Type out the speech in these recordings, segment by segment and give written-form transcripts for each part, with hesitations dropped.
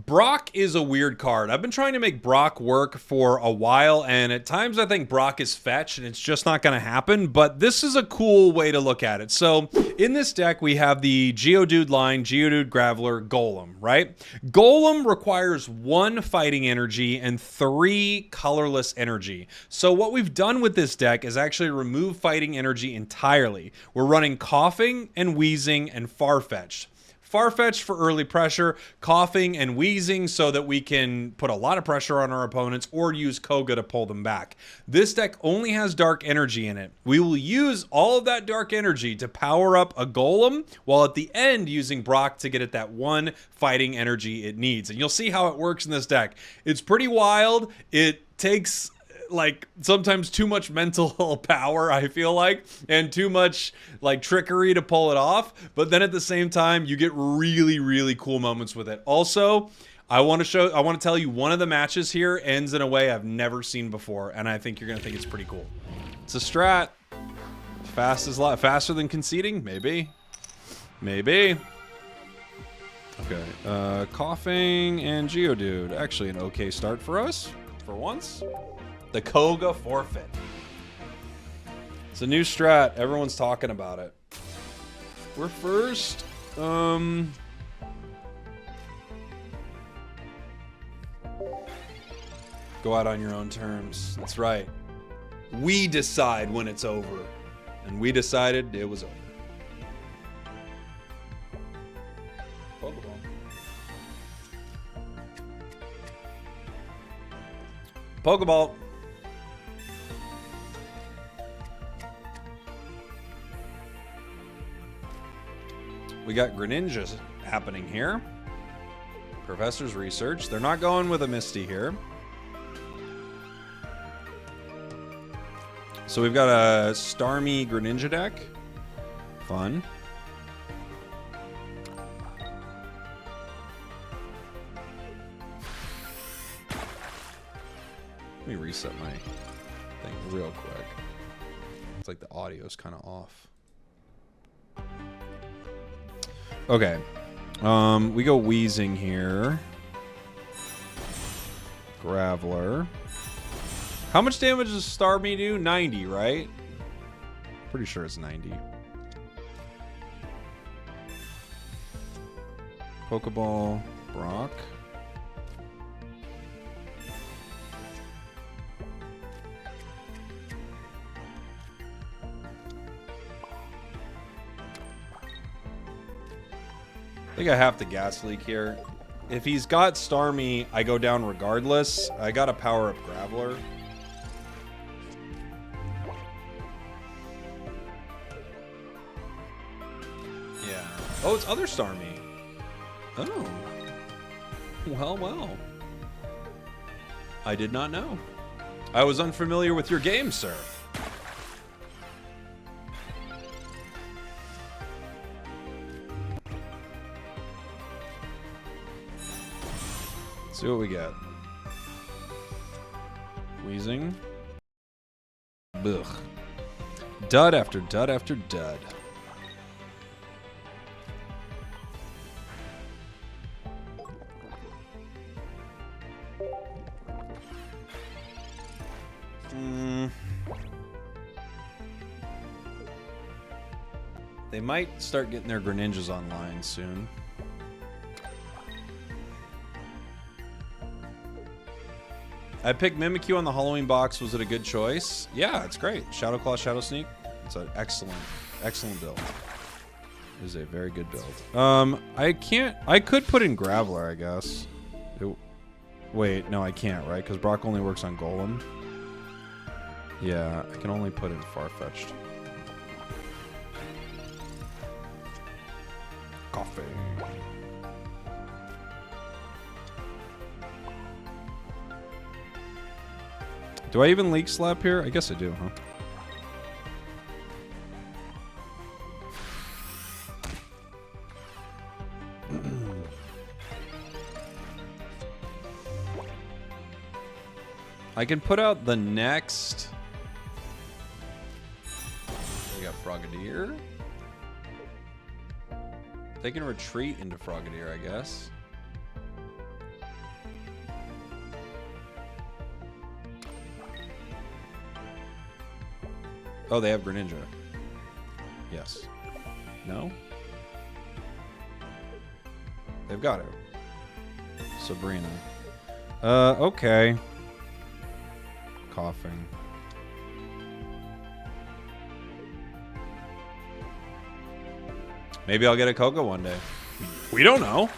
Brock is a weird card. I've been trying to make Brock work for a while, and at times I think Brock is fetch, and it's just not going to happen, but this is a cool way to look at it. So, in this deck, we have the Geodude line, Geodude, Graveler, Golem, right? Golem requires 1 fighting energy and 3 colorless energy. So what we've done with this deck is actually remove fighting energy entirely. We're running Coughing and Wheezing and Farfetch'd. Farfetch'd for early pressure, Coughing and Wheezing so that we can put a lot of pressure on our opponents or use Koga to pull them back. This deck only has dark energy in it. We will use all of that dark energy to power up a Golem, while at the end using Brock to get it that 1 fighting energy it needs. And you'll see how it works in this deck. It's pretty wild. It takes like sometimes too much mental power, I feel like, and too much like trickery to pull it off, but then at the same time you get really cool moments with it. Also, I want to tell you, one of the matches here ends in a way I've never seen before, and I think you're gonna think it's pretty cool. It's a strat. Faster than conceding? Maybe. Okay, Coughing and Geodude. Actually an okay start for us, for once. The Koga forfeit. It's a new strat. Everyone's talking about it. We're first. Go out on your own terms. That's right. We decide when it's over. And we decided it was over. Pokeball. We got Greninjas happening here. Professor's research. They're not going with a Misty here. So we've got a Starmie Greninja deck. Fun. Let me reset my thing real quick. It's like the audio's kind of off. Okay. We go Wheezing here. Graveler. How much damage does Starmie do? 90, right? Pretty sure it's 90. Pokeball. Brock. I think I have to gas leak here. If he's got Starmie, I go down regardless. I gotta power up Graveler. Yeah. Oh, it's other Starmie. Oh. Well. I did not know. I was unfamiliar with your game, sir. See what we got. Wheezing. Ugh. Dud after dud after dud. They might start getting their Greninjas online soon. I picked Mimikyu on the Halloween box. Was it a good choice? Yeah, it's great. Shadow Claw, Shadow Sneak. It's an excellent build. It is a very good build. I could put in Graveler, I guess. Wait, no, I can't, right? Because Brock only works on Golem. Yeah, I can only put in Farfetch'd. Coffee. Do I even Leak Slap here? I guess I do, huh? I can put out the next... We got Frogadier. They can retreat into Frogadier, I guess. Oh, they have Greninja. Yes. No? They've got it. Sabrina. Okay. Coughing. Maybe I'll get a Koga one day. We don't know.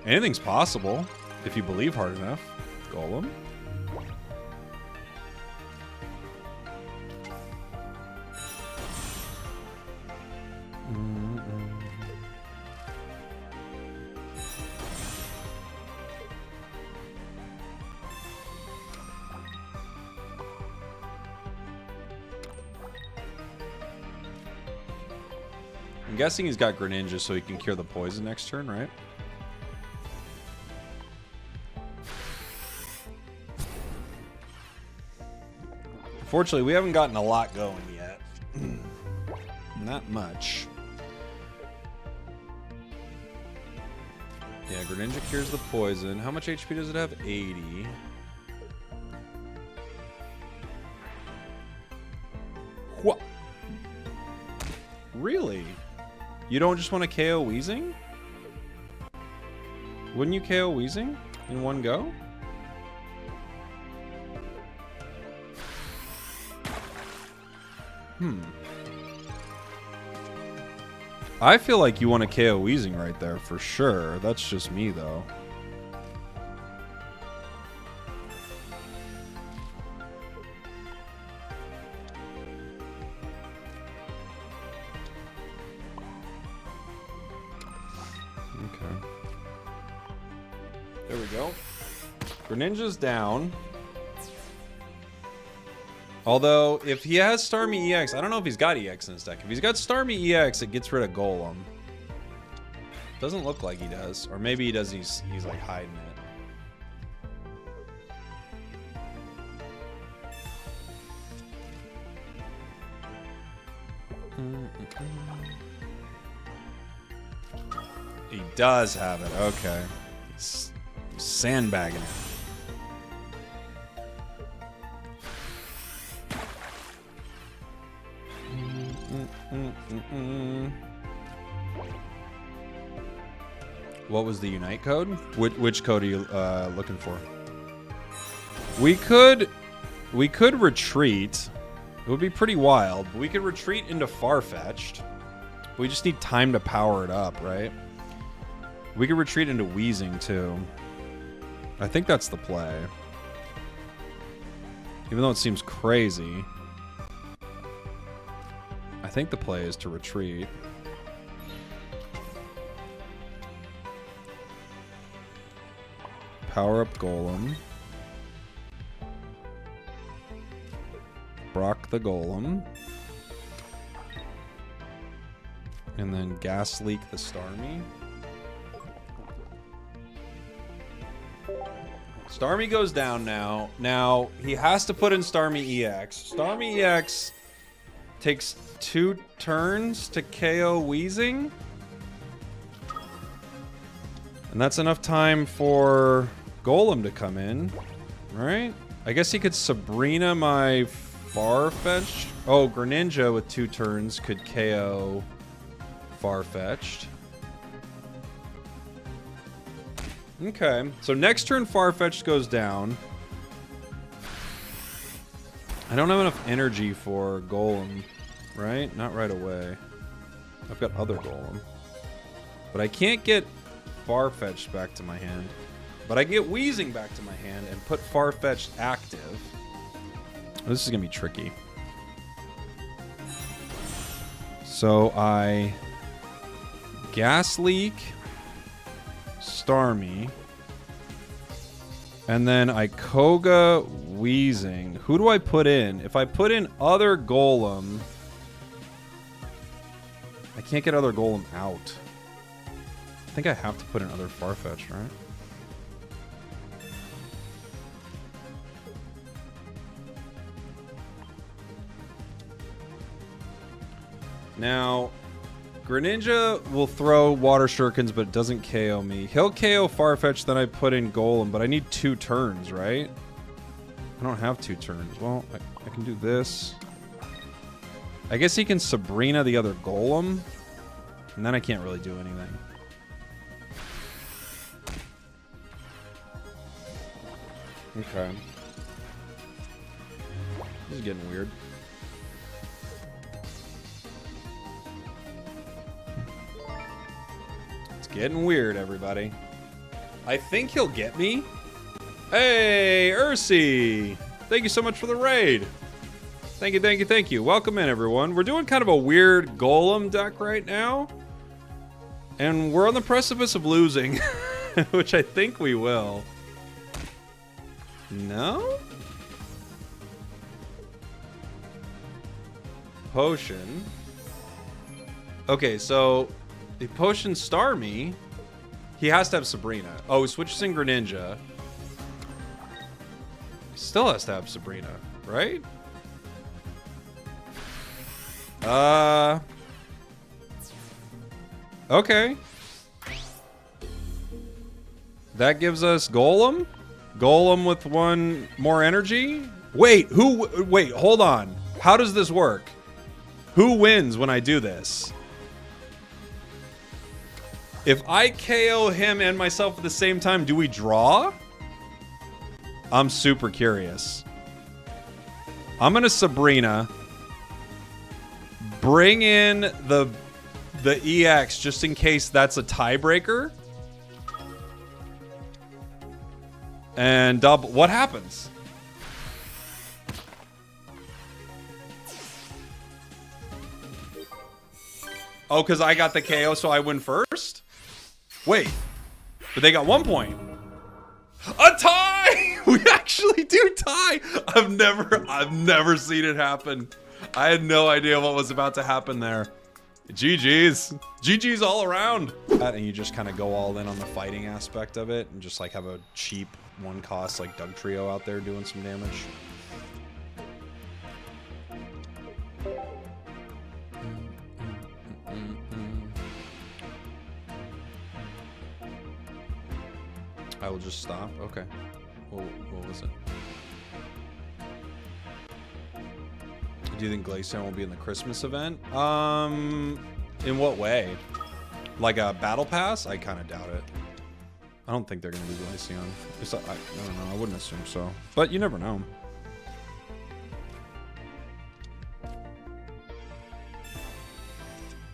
Anything's possible if you believe hard enough. Golem. I'm guessing he's got Greninja so he can cure the poison next turn, right? Unfortunately, we haven't gotten a lot going yet. Not much. Yeah, Greninja cures the poison. How much HP does it have? 80. What? Really? You don't just want to KO Weezing? Wouldn't you KO Weezing in one go? I feel like you want to KO Weezing right there for sure. That's just me though. Okay. There we go. Greninja's down. Although, if he has Starmie EX, I don't know if he's got EX in his deck. If he's got Starmie EX, it gets rid of Golem. Doesn't look like he does. Or maybe he does, he's like hiding it. He does have it, okay. He's sandbagging it. What was the Unite code? Which code are you looking for? We could retreat. It would be pretty wild, but we could retreat into Farfetch'd. We just need time to power it up, right? We could retreat into Weezing too. I think that's the play. Even though it seems crazy, I think the play is to retreat. Power up Golem. Brock the Golem. And then Gas Leak the Starmie. Starmie goes down now. Now, he has to put in Starmie EX. Starmie EX takes 2 turns to KO Weezing. And that's enough time for Golem to come in, right? I guess he could Sabrina my Farfetch'd. Oh, Greninja with 2 turns could KO Farfetch'd. Okay, so next turn Farfetch'd goes down. I don't have enough energy for Golem, right? Not right away. I've got other Golem. But I can't get Farfetch'd back to my hand. But I can get Weezing back to my hand and put Farfetch'd active. This is going to be tricky. So I Gas Leak Starmie. And then I Koga Weezing. Who do I put in? If I put in other Golem, I can't get other Golem out. I think I have to put in other Farfetch'd, right? Now, Greninja will throw Water Shurikens, but it doesn't KO me. He'll KO Farfetch'd, then I put in Golem, but I need 2 turns, right? I don't have 2 turns. Well, I can do this. I guess he can Sabrina the other Golem. And then I can't really do anything. Okay. This is getting weird. It's getting weird, everybody. I think he'll get me. Hey, Ursi! Thank you so much for the raid. Thank you, thank you, thank you. Welcome in, everyone. We're doing kind of a weird Golem deck right now. And we're on the precipice of losing, which I think we will. No? Potion. Okay, so if Potion star me, he has to have Sabrina. Oh, he switches in Greninja. Still has to have Sabrina, right? Okay. That gives us Golem. Golem with one more energy. Wait, wait, hold on. How does this work? Who wins when I do this? If I KO him and myself at the same time, do we draw? I'm super curious. I'm gonna Sabrina. Bring in the EX just in case that's a tiebreaker. And double. What happens? Oh, because I got the KO, so I win first? Wait. But they got 1 point. A tie! We actually do tie! I've never seen it happen. I had no idea what was about to happen there. GG's. GG's all around. And you just kind of go all in on the fighting aspect of it and just like have a cheap one cost like Doug Trio out there doing some damage. I will just stop. Okay. What was it? Do you think Glaceon will be in the Christmas event? In what way? Like a battle pass? I kind of doubt it. I don't think they're going to be Glaceon. I don't know. I wouldn't assume so. But you never know.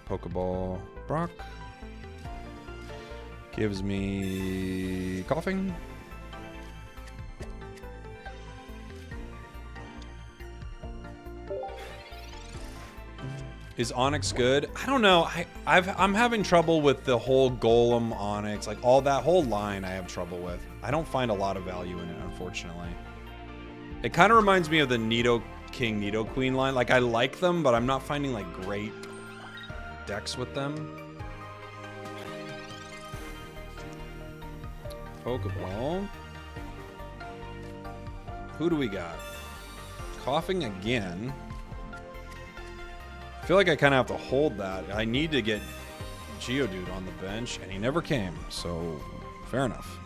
Pokeball. Brock. Gives me coughing. Is Onyx good? I don't know. I'm having trouble with the whole Golem Onyx, like all that whole line I have trouble with. I don't find a lot of value in it, unfortunately. It kind of reminds me of the Nido King, Nido Queen line. Like I like them, but I'm not finding like great decks with them. Pokeball. Who do we got? Coughing again. I feel like I kind of have to hold that. I need to get Geodude on the bench, and he never came, so fair enough.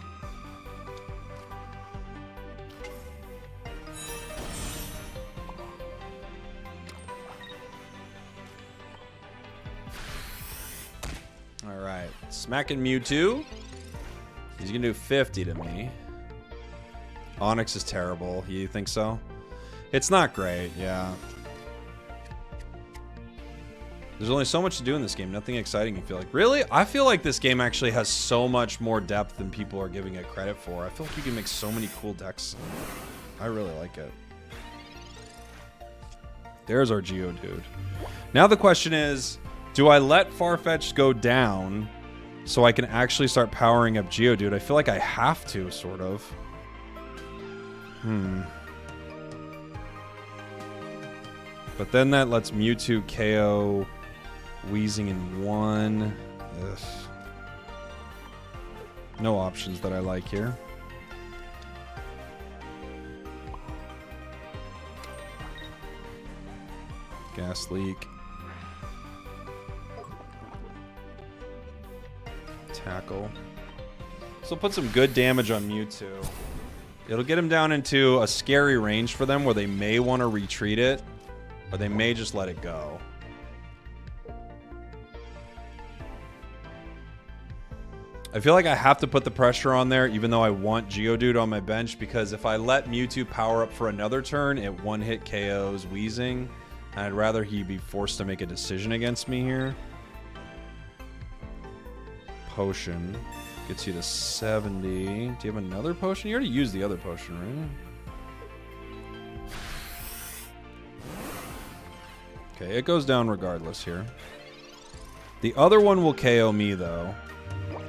All right, smacking Mewtwo. He's gonna do 50 to me. Onyx is terrible. You think so? It's not great, yeah. There's only so much to do in this game. Nothing exciting, you feel like. Really? I feel like this game actually has so much more depth than people are giving it credit for. I feel like you can make so many cool decks. I really like it. There's our Geodude. Now the question is, do I let Farfetch'd go down so I can actually start powering up Geodude? I feel like I have to, sort of. But then that lets Mewtwo KO Wheezing in one. Ugh. No options that I like here. Gas leak. Tackle. So put some good damage on Mewtwo. It'll get him down into a scary range for them where they may want to retreat it. Or they may just let it go. I feel like I have to put the pressure on there, even though I want Geodude on my bench, because if I let Mewtwo power up for another turn, it one-hit KOs Weezing. And I'd rather he be forced to make a decision against me here. Potion gets you to 70. Do you have another potion? You already used the other potion, right? Okay, it goes down regardless here. The other one will KO me, though.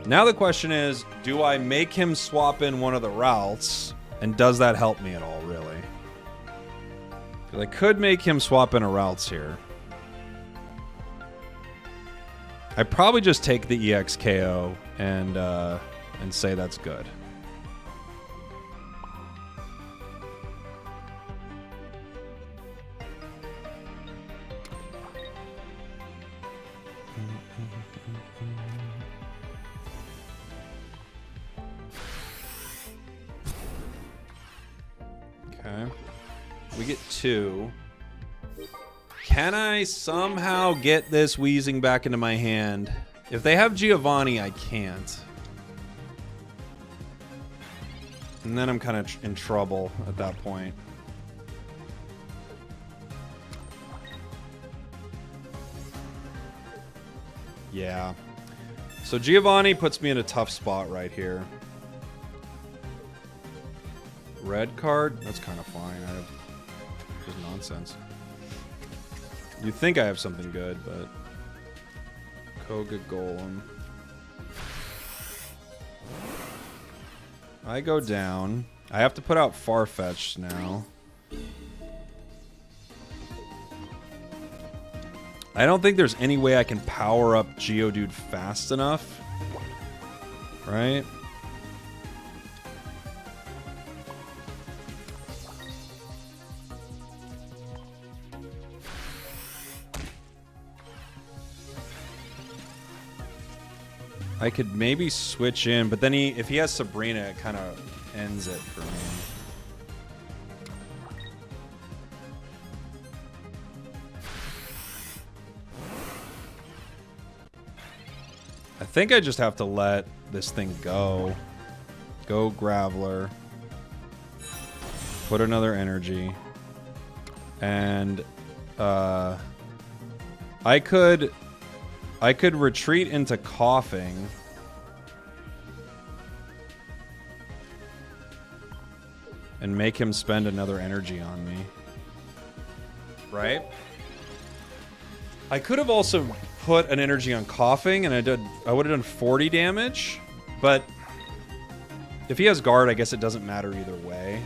Now the question is, do I make him swap in one of the routes? And does that help me at all, really? Because I could make him swap in a routes here. I probably just take the EX KO and say that's good. Okay. We get 2. Can I somehow get this Weezing back into my hand? If they have Giovanni, I can't. And then I'm kind of in trouble at that point. Yeah. So Giovanni puts me in a tough spot right here. Red card? That's kind of fine. I have just nonsense. You think I have something good, but Koga Golem. I go down. I have to put out Farfetch'd now. I don't think there's any way I can power up Geodude fast enough. Right? I could maybe switch in, but then if he has Sabrina, it kind of ends it for me. I think I just have to let this thing go. Go Graveler. Put another energy. And I could retreat into Coughing. And make him spend another energy on me. Right? I could have also put an energy on Coughing, and I would have done 40 damage. But if he has Guard, I guess it doesn't matter either way.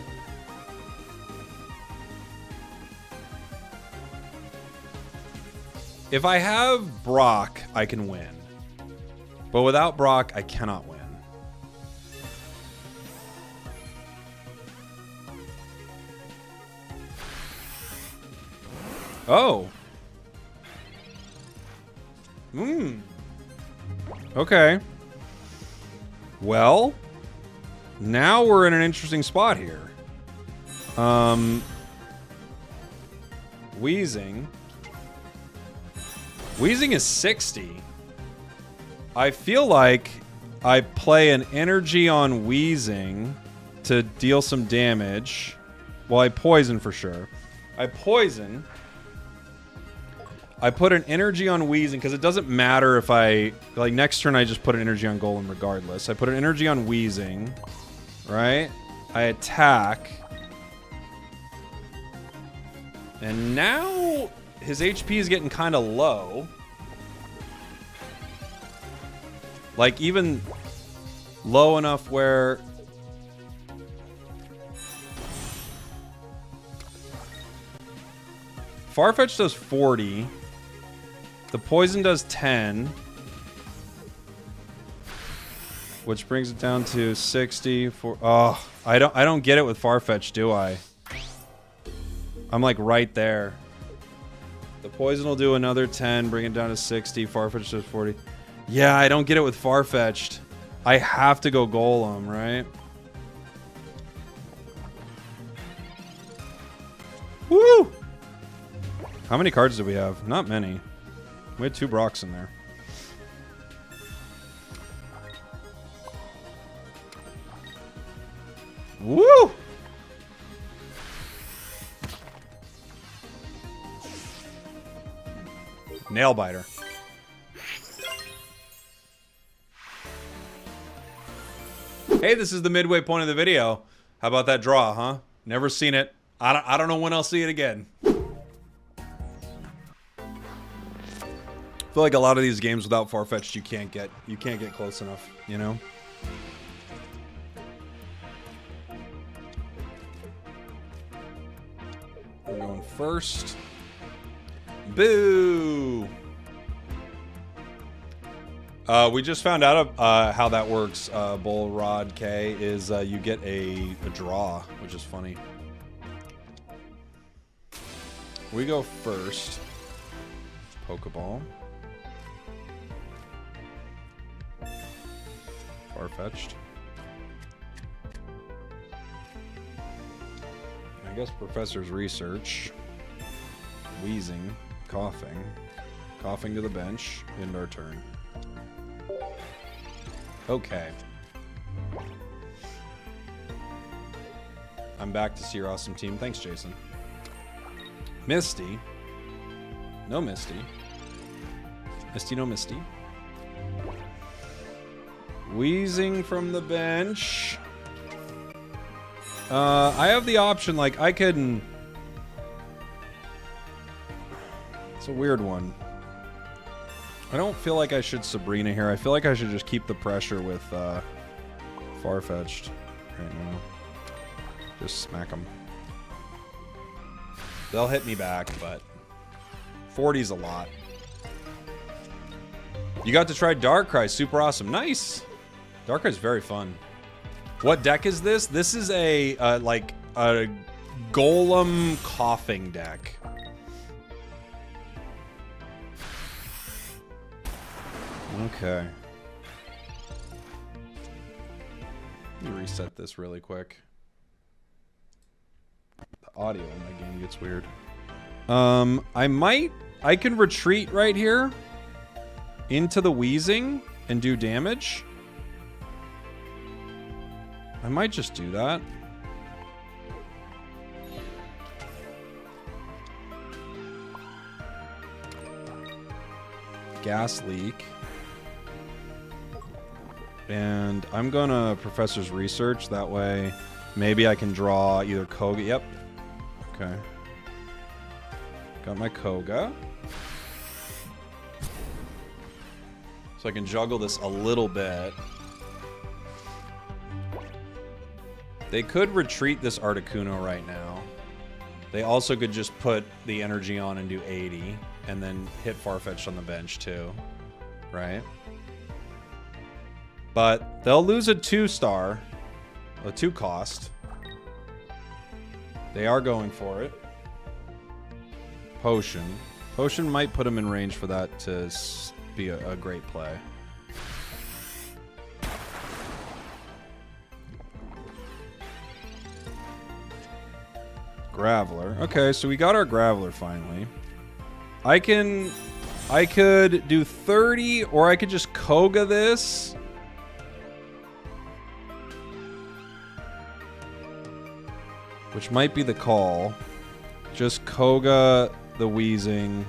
If I have Brock, I can win. But without Brock, I cannot win. Oh. Okay. Well, now we're in an interesting spot here. Weezing. Weezing is 60. I feel like I play an energy on Weezing to deal some damage. Well, I poison for sure. I poison. I put an energy on Weezing because it doesn't matter if I... Like, next turn I just put an energy on Golem regardless. I put an energy on Weezing. Right? I attack. And now his HP is getting kind of low. Like, even low enough where... Farfetch does 40. The poison does 10. Which brings it down to 60. Oh, I don't get it with Farfetch, do I? I'm like right there. The poison will do another 10, bring it down to 60. Farfetch does 40. Yeah, I don't get it with Farfetch'd. I have to go Golem, right? Woo! How many cards do we have? Not many. We had 2 Brocks in there. Woo! Nail biter. Hey, this is the midway point of the video. How about that draw, huh? Never seen it. I don't know when I'll see it again. I feel like a lot of these games without Farfetch'd you can't get close enough, you know? We're going first. Boo! We just found out how that works, Bull Rod K, is you get a draw, which is funny. We go first. Pokeball. Farfetch'd. I guess Professor's Research. Wheezing. Coughing. Coughing to the bench. End our turn. Okay. I'm back to see your awesome team. Thanks, Jason. Misty. No Misty. Misty, no Misty. Wheezing from the bench. I have the option, like, I can... It's a weird one. I don't feel like I should Sabrina here. I feel like I should just keep the pressure with Farfetch'd right now. Just smack them. They'll hit me back, but 40's a lot. You got to try Darkrai. Super awesome. Nice. Darkrai's very fun. What deck is this? This is a like a Golem coughing deck. Okay. Let me reset this really quick. The audio in my game gets weird. I can retreat right here into the Wheezing and do damage. I might just do that. Gas leak. And I'm gonna Professor's Research, that way maybe I can draw either Koga. Yep. Okay. Got my Koga. So I can juggle this a little bit. They could retreat this Articuno right now. They also could just put the energy on and do 80, and then hit Farfetch'd on the bench too, right? But they'll lose a 2-star, a 2-cost. They are going for it. Potion. Potion might put them in range for that to be a great play. Graveler. Okay, so we got our Graveler finally. I could do 30, or I could just Koga this. Which might be the call. Just Koga the Wheezing.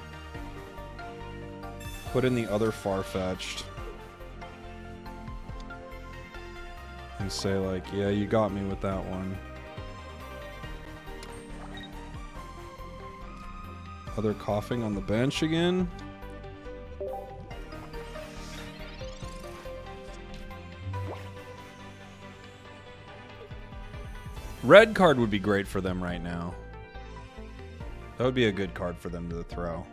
Put in the other Farfetch'd. And say like, yeah, you got me with that one. Other coughing on the bench again. Red card would be great for them right now. That would be a good card for them to throw.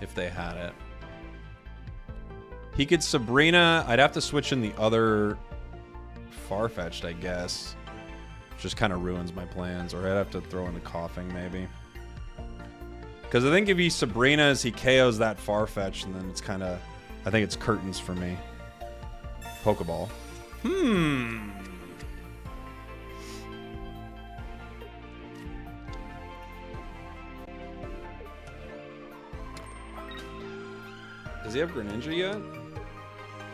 If they had it. He could Sabrina. I'd have to switch in the other Farfetch'd, I guess. Just kind of ruins my plans. Or I'd have to throw in the coughing, maybe. Because I think if he Sabrinas, he KOs that Farfetch'd, and then it's kind of... I think it's curtains for me. Pokeball. Does he have Greninja yet?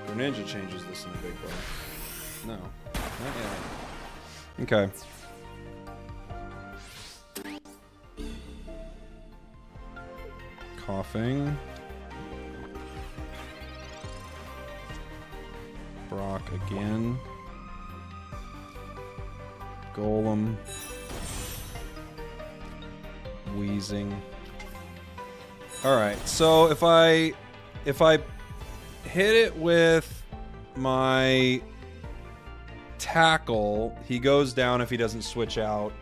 Greninja changes this in a big way. No, not yet. Okay. Coughing. Brock again. Golem. Wheezing. Alright, so if I hit it with my tackle, he goes down if he doesn't switch out.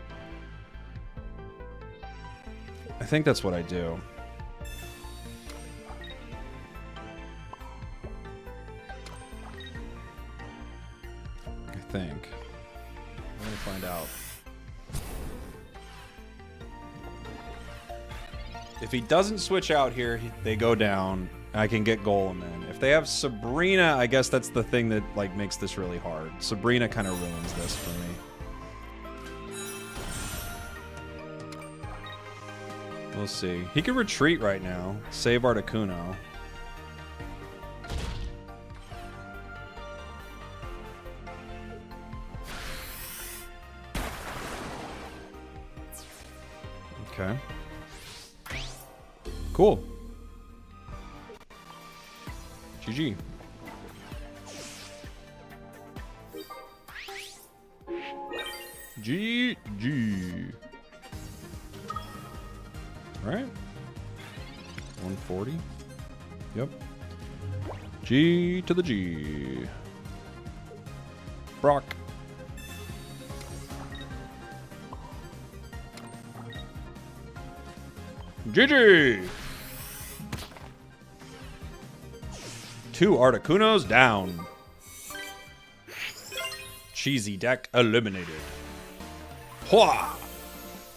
I think that's what I do. I think. I'm gonna find out. If he doesn't switch out here, they go down. I can get Golem in. If they have Sabrina, I guess that's the thing that like makes this really hard. Sabrina kind of ruins this for me. We'll see. He can retreat right now. Save Articuno. Okay. Cool. GG. GG. Right? 140. Yep. G to the G. Brock. GG. 2 Articunos down. Cheesy deck eliminated. Hua!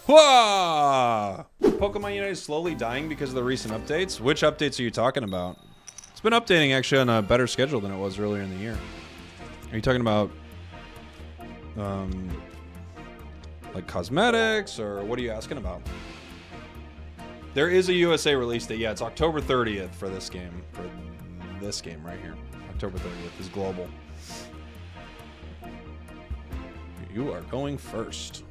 Hua! Pokemon Unite is slowly dying because of the recent updates. Which updates are you talking about? It's been updating actually on a better schedule than it was earlier in the year. Are you talking about like cosmetics, or what are you asking about? There is a USA release date. Yeah, it's October 30th for this game. For this game right here. October 30th is global. You are going first.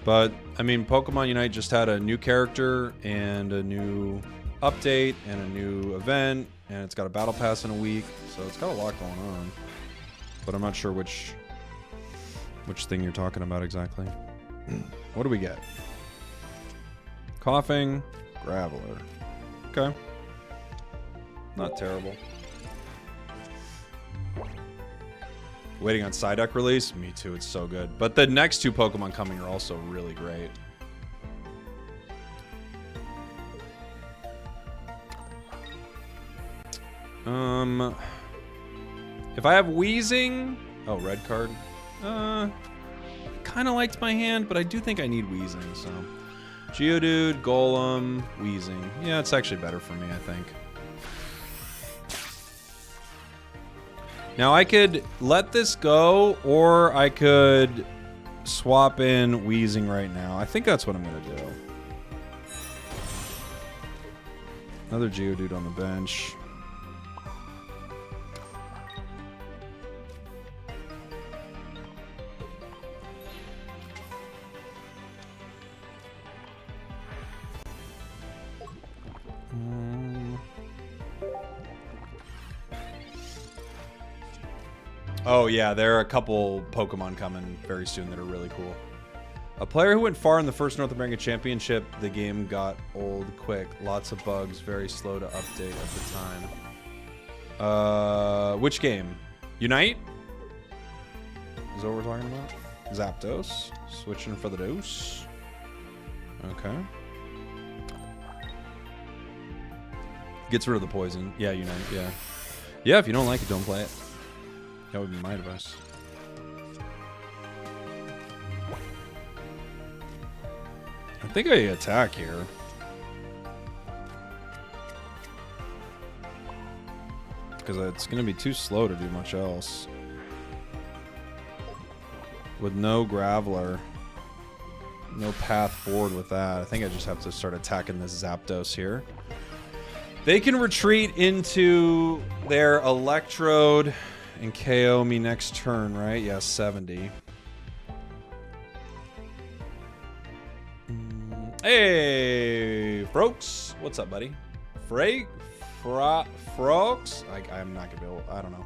But, I mean, Pokemon Unite just had a new character and a new update and a new event, and it's got a battle pass in a week, so it's got a lot going on. But I'm not sure which thing you're talking about exactly. What do we get? Coughing, Graveler. Okay. Not terrible. Waiting on Psyduck release? Me too, it's so good. But the next 2 Pokemon coming are also really great. If I have Wheezing... Oh, red card. Kind of liked my hand, but I do think I need Wheezing, so... Geodude, Golem, Wheezing. Yeah, it's actually better for me, I think. Now, I could let this go, or I could swap in Wheezing right now. I think that's what I'm going to do. Another Geodude on the bench. Oh yeah, there are a couple Pokemon coming very soon that are really cool. A player who went far in the first North American Championship, the game got old quick. Lots of bugs, very slow to update at the time. Which game? Unite? Is that what we're talking about? Zapdos. Switching for the dose. Okay. Gets rid of the poison. Yeah, Unite, yeah. Yeah, if you don't like it, don't play it. That would be my advice. I think I attack here. Because it's going to be too slow to do much else. with no Graveler. No path forward with that. I think I just have to start attacking this Zapdos here. They can retreat into their Electrode and KO me next turn, right? Yeah, 70. Hey, Froaks. What's up, buddy? Froaks? I'm not gonna be able, I don't know.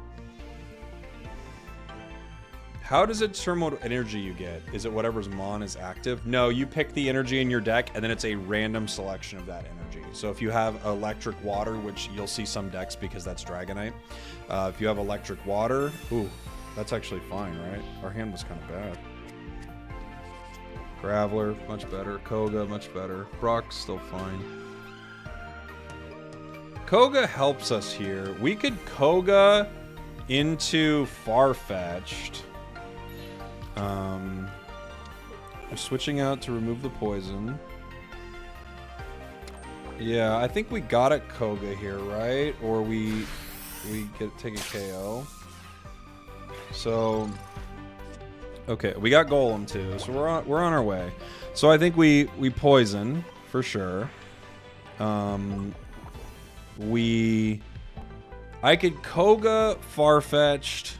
How does it determine what energy you get? Is it whatever's Mon is active? No, you pick the energy in your deck, and then it's a random selection of that energy. So if you have electric water, which you'll see some decks because that's Dragonite. If you have electric water, ooh, that's actually fine, right? Our hand was kind of bad. Graveler, much better. Koga, much better. Brock, still fine. Koga helps us here. We could Koga into Farfetch'd. We're switching out to remove the poison. Yeah, I think we got a Koga here, right? Or we take a KO. So okay, we got Golem too, so we're on our way. So I think we poison for sure. I could Koga Farfetch'd.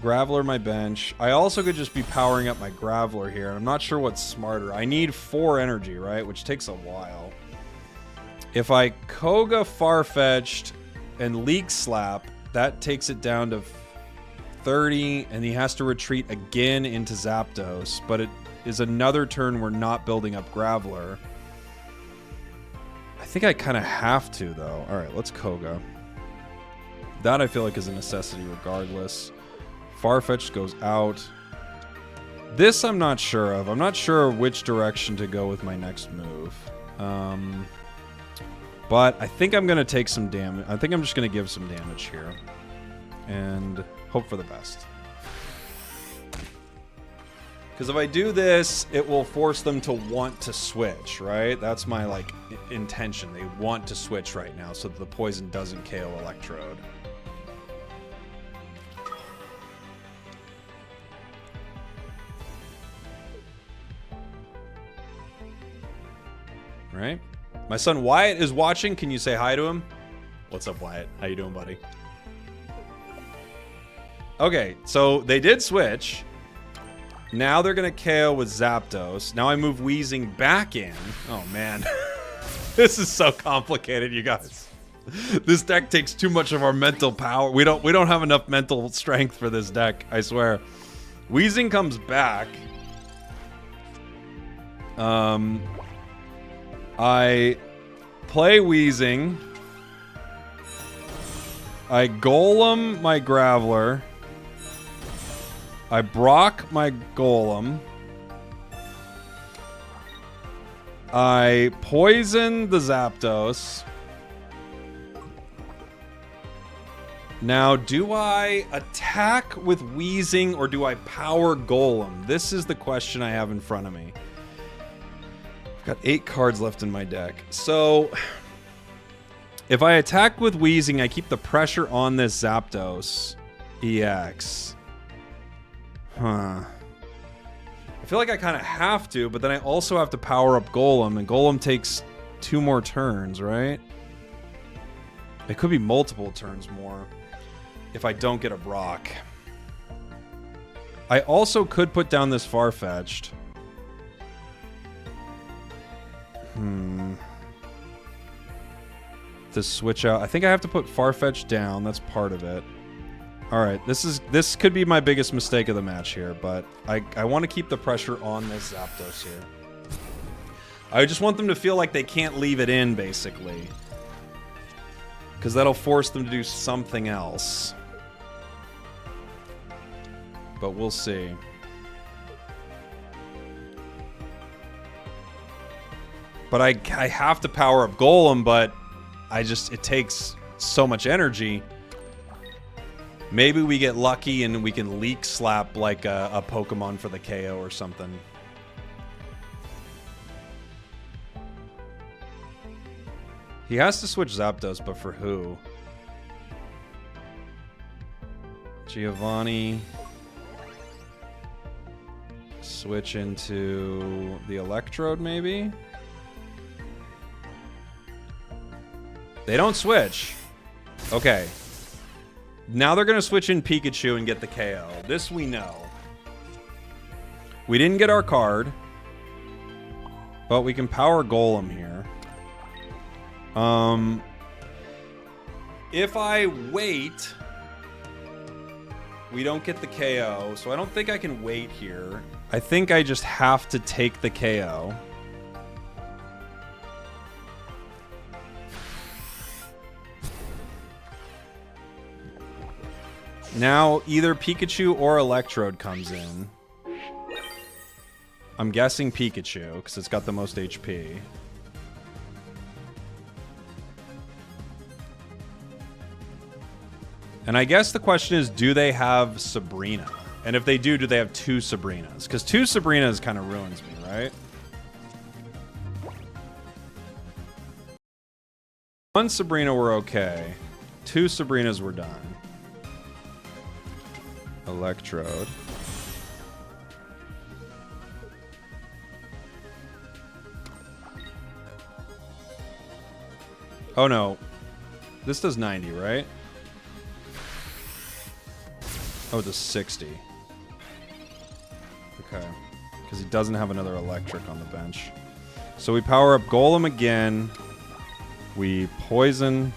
Graveler my bench. I also could just be powering up my Graveler here. I'm not sure what's smarter. I need 4 energy, right? Which takes a while. If I Koga Farfetch'd and Leak Slap, that takes it down to 30, and he has to retreat again into Zapdos. But it is another turn we're not building up Graveler. I think I kind of have to, though. All right, let's Koga. That I feel like is a necessity regardless. Farfetch'd goes out. This I'm not sure of. I'm not sure which direction to go with my next move. But I think I'm going to take some damage. I think I'm just going to give some damage here. And hope for the best. Because if I do this, it will force them to want to switch, right? That's my, like, intention. They want to switch right now so that the poison doesn't KO Electrode. Right? My son Wyatt is watching. Can you say hi to him? What's up, Wyatt? How you doing, buddy? Okay, so they did switch. Now they're going to KO with Zapdos. Now I move Weezing back in. Oh, man. This is so complicated, you guys. This deck takes too much of our mental power. We don't have enough mental strength for this deck, I swear. Weezing comes back. I play Weezing. I Golem my Graveler. I Brock my Golem. I poison the Zapdos. Now, do I attack with Weezing or do I power Golem? This is the question I have in front of me. I've got 8 cards left in my deck. So, if I attack with Weezing, I keep the pressure on this Zapdos EX. Huh. I feel like I kind of have to, but then I also have to power up Golem, and Golem takes 2 more turns, right? It could be multiple turns more if I don't get a Brock. I also could put down this Farfetch'd. To switch out. I think I have to put Farfetch'd down. That's part of it. Alright, this could be my biggest mistake of the match here, but I want to keep the pressure on this Zapdos here. I just want them to feel like they can't leave it in, basically. Because that'll force them to do something else. But we'll see. But I have to power up Golem, but it takes so much energy. Maybe we get lucky and we can Leak Slap like a Pokemon for the KO or something. He has to switch Zapdos, but for who? Giovanni. Switch into the Electrode, maybe? They don't switch. Okay. Now they're going to switch in Pikachu and get the KO. This we know. We didn't get our card. But we can power Golem here. If I wait, we don't get the KO. So I don't think I can wait here. I think I just have to take the KO. Now, either Pikachu or Electrode comes in. I'm guessing Pikachu, because it's got the most HP. And I guess the question is, do they have Sabrina? And if they do they have two Sabrinas? Because two Sabrinas kind of ruins me, right? One Sabrina we're okay. Two Sabrinas we're done. Electrode. Oh no. This does 90, right? Oh, it does 60. Okay. Because he doesn't have another electric on the bench. So we power up Golem again. We poison.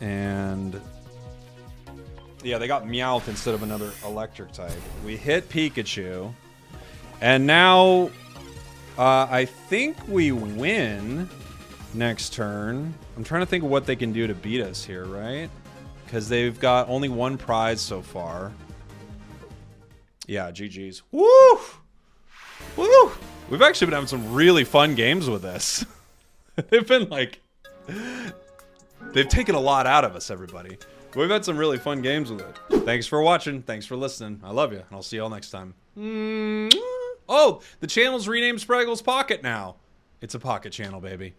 And yeah, they got Meowth instead of another electric type. We hit Pikachu. And now I think we win next turn. I'm trying to think of what they can do to beat us here, right? Because they've got only one prize so far. Yeah, GG's. Woo! Woo! We've actually been having some really fun games with this. They've been like... They've taken a lot out of us, everybody. We've had some really fun games with it. Thanks for watching. Thanks for listening. I love you, and I'll see you all next time. Oh, the channel's renamed Spragels Pocket now. It's a pocket channel, baby.